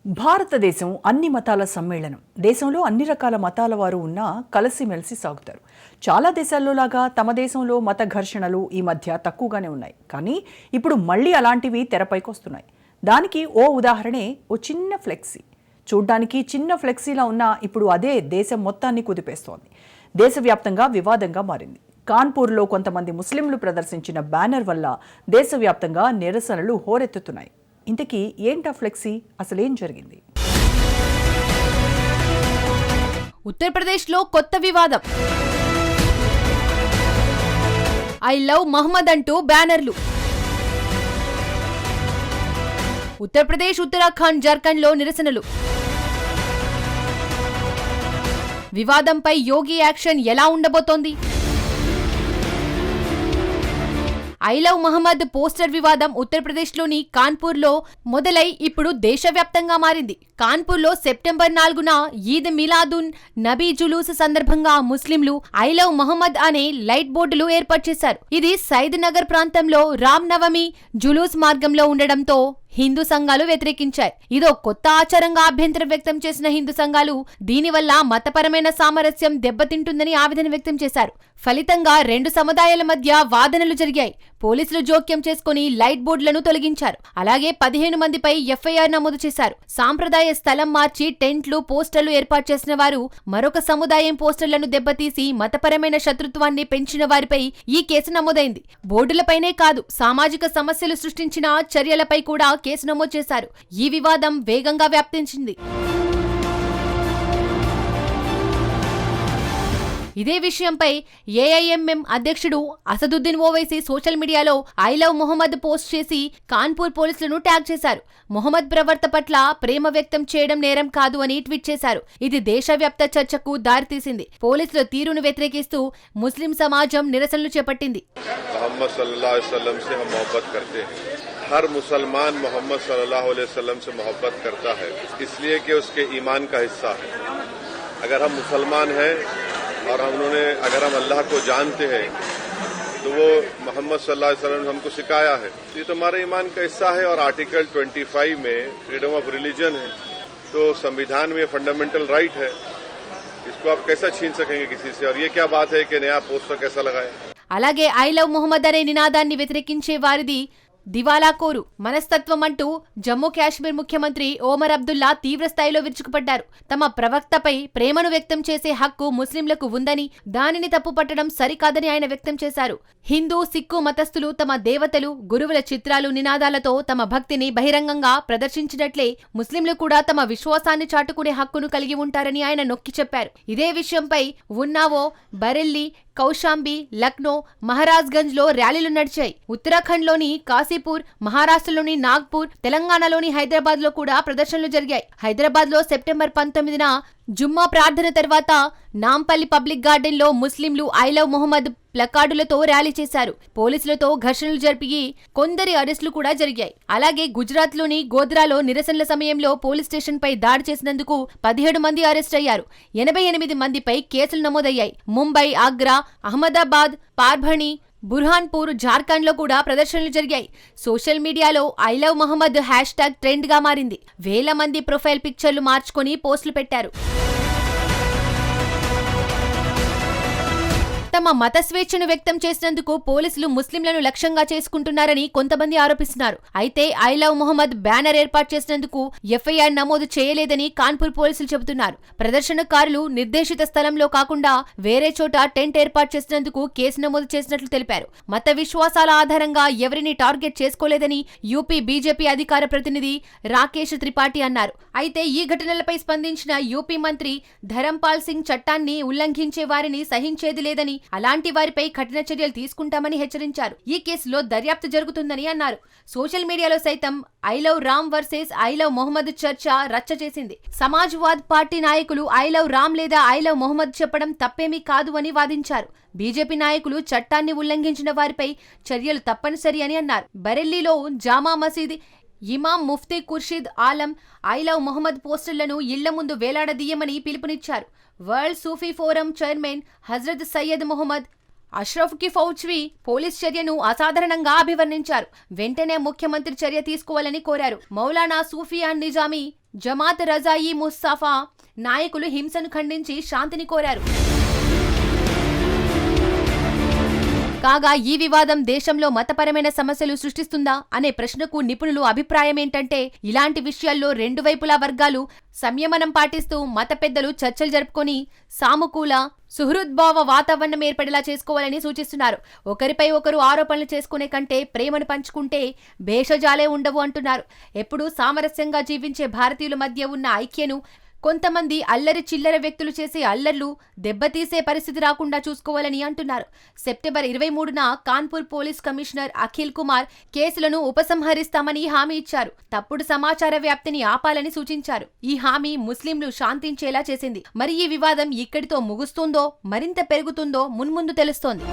భారతదేశం అన్ని మతాల సమ్మేళనం. దేశంలో అన్ని రకాల మతాల వారు ఉన్నా కలిసిమెలిసి సాగుతారు. చాలా దేశాల్లో లాగా తమ దేశంలో మత ఘర్షణలు ఈ మధ్య తక్కువగానే ఉన్నాయి. కానీ ఇప్పుడు మళ్ళీ అలాంటివి తెరపైకి వస్తున్నాయి. దానికి ఓ ఉదాహరణే ఓ చిన్న ఫ్లెక్సీ. చూడ్డానికి చిన్న ఫ్లెక్సీలా ఉన్నా ఇప్పుడు అదే దేశం మొత్తాన్ని కుదిపేస్తోంది. దేశవ్యాప్తంగా వివాదంగా మారింది. కాన్పూర్లో కొంతమంది ముస్లింలు ప్రదర్శించిన బ్యానర్ వల్ల దేశవ్యాప్తంగా నిరసనలు హోరెత్తుతున్నాయి. ఇంతకీ ఏంటా ఫ్లెక్సీ? అసలేం జరిగింది? ఉత్తరప్రదేశ్లో కొత్త వివాదం. ఐ లవ్ మహమ్మద్ అంటూ బ్యానర్లు. ఉత్తరప్రదేశ్, ఉత్తరాఖండ్, జార్ఖండ్లో నిరసనలు. వివాదంపై యోగి యాక్షన్ ఎలా ఉండబోతోంది? ఐ లవ్ మహమ్మద్ పోస్టర్ వివాదం ఉత్తరప్రదేశ్లోని కాన్పూర్లో మొదలై ఇప్పుడు దేశవ్యాప్తంగా మారింది. కాన్పూర్లో సెప్టెంబర్ 4న ఈద్ మిలాదున్ నబీ జులూస్ సందర్భంగా ముస్లింలు ఐ లవ్ మహమ్మద్ అనే లైట్ బోర్డులు ఏర్పాటు చేశారు. ఇది సైద్ నగర్ ప్రాంతంలో రామ్ నవమి జులూస్ మార్గంలో ఉండడంతో హిందూ సంఘాలు వ్యతిరేకించాయి. ఇదో కొత్త ఆచారంగా అభ్యంతరం వ్యక్తం చేసిన హిందూ సంఘాలు దీనివల్ల మతపరమైన సామరస్యం దెబ్బతింటుందని ఆవేదన వ్యక్తం చేశారు. ఫలితంగా రెండు సముదాయాల మధ్య వాదనలు జరిగాయి. పోలీసులు జోక్యం చేసుకుని లైట్ బోర్డులను తొలగించారు. అలాగే 15 మందిపై ఎఫ్ఐఆర్ నమోదు చేశారు. సాంప్రదాయ స్థలం మార్చి టెంట్లు, పోస్టర్లు ఏర్పాటు చేసిన వారు, మరొక సముదాయం పోస్టర్లను దెబ్బతీసి మతపరమైన శత్రుత్వాన్ని పెంచిన వారిపై ఈ కేసు నమోదైంది. బోర్డులపైనే కాదు, సామాజిక సమస్యలు సృష్టించిన చర్యలపై కూడా కేసు నమోదు చేశారు. ఈ వివాదం వేగంగా వ్యాప్తించింది. ఇదే విషయంపై ఏఐఎంఎం అధ్యక్షుడు అసదుద్దీన్ ఓవైసీ సోషల్ మీడియాలో ఐ లవ్ మొహమ్మద్ పోస్ట్ చేసి కాన్పూర్ పోలీసులను ట్యాగ్ చేశారు. మొహమ్మద్ ప్రవర్తన పట్ల ప్రేమ వ్యక్తం చేయడం నేరం కాదు అని ట్వీట్ చేశారు. ఇది దేశవ్యాప్త చర్చకు దారితీసింది. పోలీసుల తీరును వ్యతిరేకిస్తూ ముస్లిం సమాజం నిరసనలు చేపట్టింది. हर मुसलमान मोहम्मद सल्लल्लाहु अलैहि वसल्लम से मोहब्बत करता है, इसलिए कि उसके ईमान का हिस्सा है. अगर हम मुसलमान हैं और अगर हम अल्लाह को जानते हैं तो वो मोहम्मद सल्लल्लाहु अलैहि वसल्लम ने हमको सिखाया है. ये तो हमारे ईमान का हिस्सा है. और आर्टिकल 25 में फ्रीडम ऑफ रिलीजन है, तो संविधान में फंडामेंटल राइट है. इसको आप कैसा छीन सकेंगे किसी से? और ये क्या बात है कि नया पोस्टर कैसा लगाए? అలాగే ఐ లవ్ మొహమ్మద్ అనే నినాదాన్ని వ్యతిరేకించే వారిది దివాలా కోరు మనస్తత్వం అంటూ జమ్మూ కాశ్మీర్ ముఖ్యమంత్రి ఓమర్ అబ్దుల్లా తీవ్రస్థాయిలో విరుచుకుపడ్డారు. తమ ప్రవక్తపై ప్రేమను వ్యక్తం చేసే హక్కు ముస్లింలకు ఉందని, దానిని తప్పుపట్టడం సరికాదని ఆయన వ్యక్తం చేశారు. హిందూ, సిక్కు మతస్థులు తమ దేవతలు, గురువుల చిత్రాలు, నినాదాలతో తమ భక్తిని బహిరంగంగా ప్రదర్శించినట్లే ముస్లింలు కూడా తమ విశ్వాసాన్ని చాటుకునే హక్కును కలిగి ఉంటారని ఆయన నొక్కి చెప్పారు. ఇదే విషయంపై ఉన్నావో, బరెల్లీ, కౌశాంబి, లక్నో, మహారాజ్గంజ్ లో ర్యాలీలు నడిచాయి. ఉత్తరాఖండ్లోని కాశీపూర్, మహారాష్ట్రలోని నాగ్పూర్, తెలంగాణలోని హైదరాబాద్ లో కూడా ప్రదర్శనలు జరిగాయి. హైదరాబాద్ లో సెప్టెంబర్ 19న జుమ్మా ప్రార్థన తర్వాత నాంపల్లి పబ్లిక్ గార్డెన్ లో ముస్లింలు ఐ లవ్ మొహమ్మద్ ప్లకార్డులతో ర్యాలీ చేశారు. పోలీసులతో ఘర్షణలు జరిపి కొందరి అరెస్టులు కూడా జరిగాయి. అలాగే గుజరాత్ లోని గోధ్రాలో నిరసనల సమయంలో పోలీస్ స్టేషన్ పై దాడి చేసినందుకు 17 మంది అరెస్ట్ అయ్యారు. 88 మందిపై కేసులు నమోదయ్యాయి. ముంబై, ఆగ్రా, అహ్మదాబాద్, పార్భణి, బుర్హాన్పూర్, జార్ఖండ్ లో కూడా ప్రదర్శనలు జరిగాయి. సోషల్ మీడియాలో I love Mohammed hashtag trend గా మారింది. వేల మంది ప్రొఫైల్ పిక్చర్లు మార్చుకొని పోస్టులు పెట్టారు. తమ మత స్వేచ్ఛను వ్యక్తం చేసినందుకు పోలీసులు ముస్లింలను లక్ష్యంగా చేసుకుంటున్నారని కొంతమంది ఆరోపిస్తున్నారు. అయితే ఐ లవ్ మొహమ్మద్ బ్యానర్ ఏర్పాటు చేసినందుకు ఎఫ్ఐఆర్ నమోదు చేయలేదని కాన్పూర్ పోలీసులు చెబుతున్నారు. ప్రదర్శనకారులు నిర్దేశిత స్థలంలో కాకుండా వేరే చోట టెంట్ ఏర్పాటు చేసినందుకు కేసు నమోదు చేసినట్లు తెలిపారు. మత విశ్వాసాల ఆధారంగా ఎవరిని టార్గెట్ చేసుకోలేదని యూపీ బీజేపీ అధికార ప్రతినిధి రాకేష్ త్రిపాఠి అన్నారు. అయితే ఈ ఘటనలపై స్పందించిన యూపీ మంత్రి ధరంపాల్ సింగ్ చట్టాన్ని ఉల్లంఘించే వారిని సహించేది లేదని, అలాంటి వారిపై కఠిన చర్యలు తీసుకుంటామని హెచ్చరించారు. ఈ కేసులో దర్యాప్తు జరుగుతుందని అన్నారు. సోషల్ మీడియాలో సైతం I love Ram versus I love Mohammed చర్చ రచ్చ చేసింది. సమాజ్వాద్ పార్టీ నాయకులు ఐ లవ్ రామ్ లేదా ఐ లవ్ మొహమ్మద్ చెప్పడం తప్పేమీ కాదు అని వాదించారు. బీజేపీ నాయకులు చట్టాన్ని ఉల్లంఘించిన వారిపై చర్యలు తప్పనిసరి అని అన్నారు. బరెల్లీలో జామా మసీద్ ఇమాం ముఫ్తీ ఖుర్షీద్ ఆలం ఐ లవ్ మొహమ్మద్ పోస్టర్లను ఇళ్ల ముందు వేలాడదీయమని పిలుపునిచ్చారు. వరల్డ్ సూఫీ ఫోరం చైర్మన్ హజరత్ సయ్యద్ మొహమ్మద్ అష్రఫ్ కి ఫౌజ్వి పోలీస్ చర్యను అసాధారణంగా అభివర్ణించారు. వెంటనే ముఖ్యమంత్రి చర్య తీసుకోవాలని కోరారు. మౌలానా సూఫియాన్ నిజామీ జమాత్ రజాయి ముస్తాఫా నాయకులు హింసను ఖండించి శాంతిని కోరారు. కాగా ఈ వివాదం దేశంలో మతపరమైన సమస్యలు సృష్టిస్తుందా అనే ప్రశ్నకు నిపుణులు అభిప్రాయం ఏంటంటే, ఇలాంటి విషయాల్లో రెండు వైపులా వర్గాలు సంయమనం పాటిస్తూ మత పెద్దలు చర్చలు జరుపుకొని సానుకూల సుహృద్భావ వాతావరణం ఏర్పడేలా చేసుకోవాలని సూచిస్తున్నారు. ఒకరిపై ఒకరు ఆరోపణలు చేసుకునే కంటే ప్రేమను పంచుకుంటే భేషజాలే ఉండవు అంటున్నారు. ఎప్పుడూ సామరస్యంగా జీవించే భారతీయుల మధ్య ఉన్న ఐక్యను కొంతమంది అల్లరి చిల్లర వ్యక్తులు చేసే అల్లర్లు దెబ్బతీసే పరిస్థితి రాకుండా చూసుకోవాలని అంటున్నారు. సెప్టెంబర్ 23న కాన్పూర్ పోలీస్ కమిషనర్ అఖిల్ కుమార్ కేసులను ఉపసంహరిస్తామని హామీ ఇచ్చారు. తప్పుడు సమాచార వ్యాప్తిని ఆపాలని సూచించారు. ఈ హామీ ముస్లింలు శాంతించేలా చేసింది. మరి ఈ వివాదం ఇక్కడితో ముగుస్తుందో మరింత పెరుగుతుందో మున్ముందు తెలుస్తోంది.